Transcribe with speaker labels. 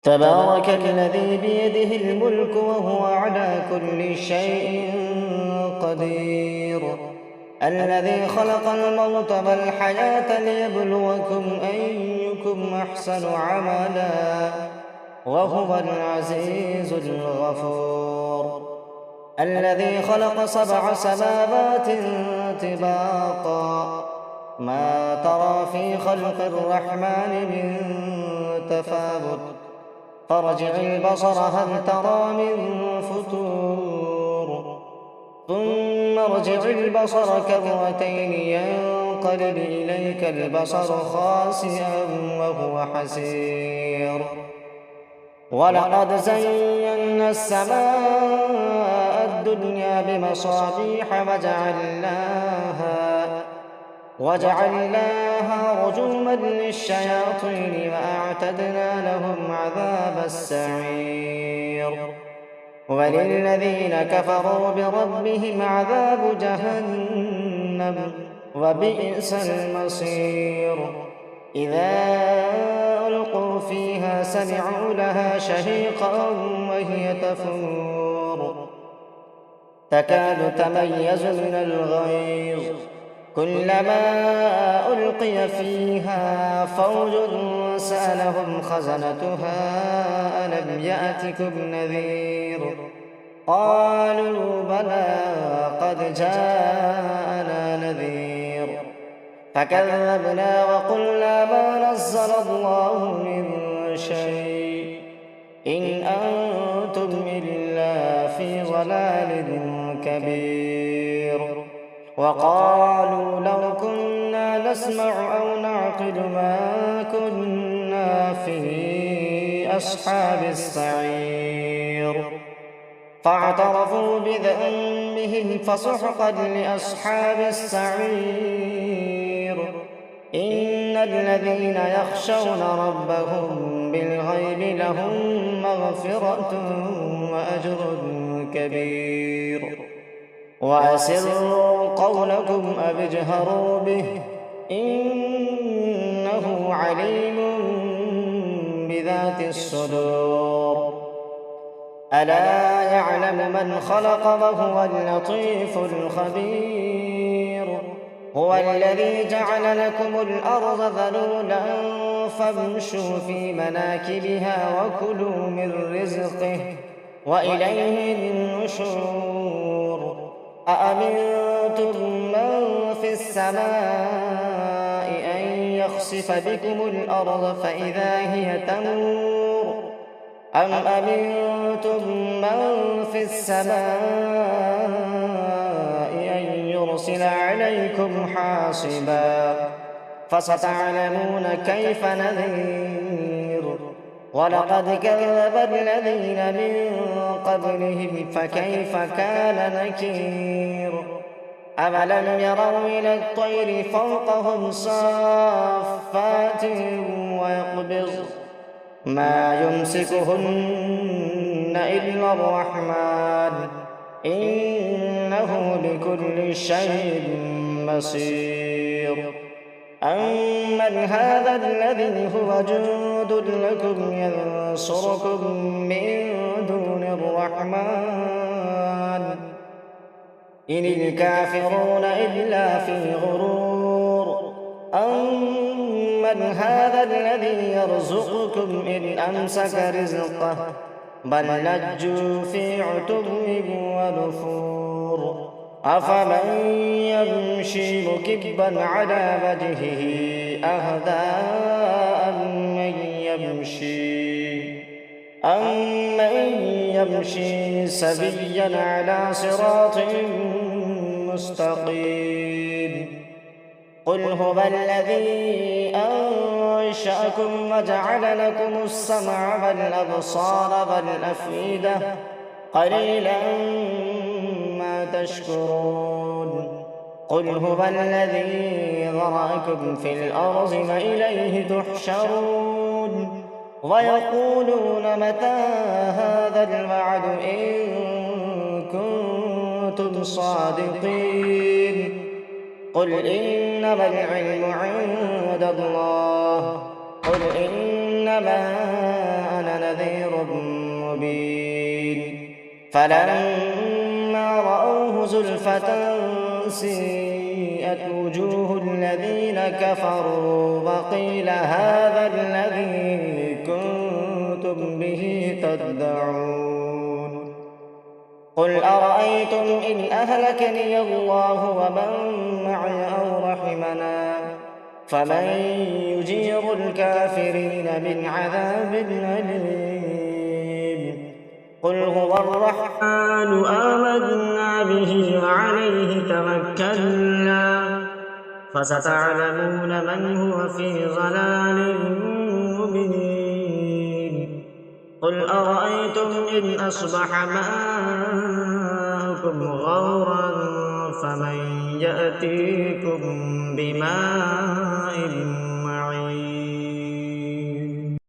Speaker 1: تبارك الذي بيده الملك وهو على كل شيء قدير. الذي خلق الموت والحياة ليبلوكم أيكم أحسن عملا وهو العزيز الغفور. الذي خلق 7 سماوات طباقا ما ترى في خلق الرحمن من تفاوت فارجع البصر هل ترى من فطور ثم ارجع البصر كرتين ينقلب إليك البصر خاسئا وهو حسير. ولقد زينا السماء الدنيا بمصابيح وجعلناها رجوما للشياطين وأعتدنا لهم عذاب السعير. وللذين كفروا بربهم عذاب جهنم وبئس المصير. إذا ألقوا فيها سمعوا لها شهيقا وهي تفور تكاد تميز من الغيظ كلما ألقي فيها فوج سألهم خزنتها ألم يأتكم نذير قالوا بلى قد جاءنا نذير فكذبنا وقلنا ما نزل الله من شيء إن أنتم إلا في ضلال كبير. وقالوا لو كنا نسمع أو نعقل ما كنا في أصحاب السعير فاعترفوا بذنبهم فسحقا لأصحاب السعير. إن الذين يخشون ربهم بالغيب لهم مغفرة وأجر كبير. وأسروا قولكم أو اجهروا به إنه عليم بذات الصدور. ألا يعلم من خلق وهو اللطيف الخبير. هو الذي جعل لكم الأرض ذلولا فامشوا في مناكبها وكلوا من رزقه وإليه النشور. أأمنتم من في السماء أن يخسف بكم الأرض فإذا هي تمور أم أمنتم من في السماء أن يرسل عليكم حاصبا فستعلمون كيف نذير. ولقد كذب الذين من قبلهم فكيف كان نكير. أولم يروا إلى الطير فوقهم صافات ويقبض ما يمسكهن إلا الرحمن إنه بكل شيء بصير. أمن هذا الذي هو جند لكم ينصركم من دون الرحمن إن الكافرون إلا في غرور. أمن هذا الذي يرزقكم إن أمسك رزقه بل لجوا في عتب ونفور. أفمن يمشي مكبا على وجهه أهدى أمن يمشي سويا على صراط مستقيم. قل هو الذي أنشأكم وجعل لكم السمع والأبصار والأفئدة قليلا ما تشكرون. قل هو الذي ذرأكم في الأرض وإليه تحشرون. ويقولون متى هذا الوعد إن كنتم صادقين. قل إنما العلم عند الله قل إنما أنا نذير مبين فلما رأوه زلفة سيئت وجوه الذين كفروا وقيل هذا الذي كنتم به تدعون قل أرأيتم إن أهلكني الله ومن معي أو رحمنا فمن يجير الكافرين من عذاب أليم قل هو الرحمن آمنا به وعليه توكلنا فستعلمون من هو في ضلال مبين قل أرأيتم إن أصبح ماؤكم غورا فمن يأتيكم بماء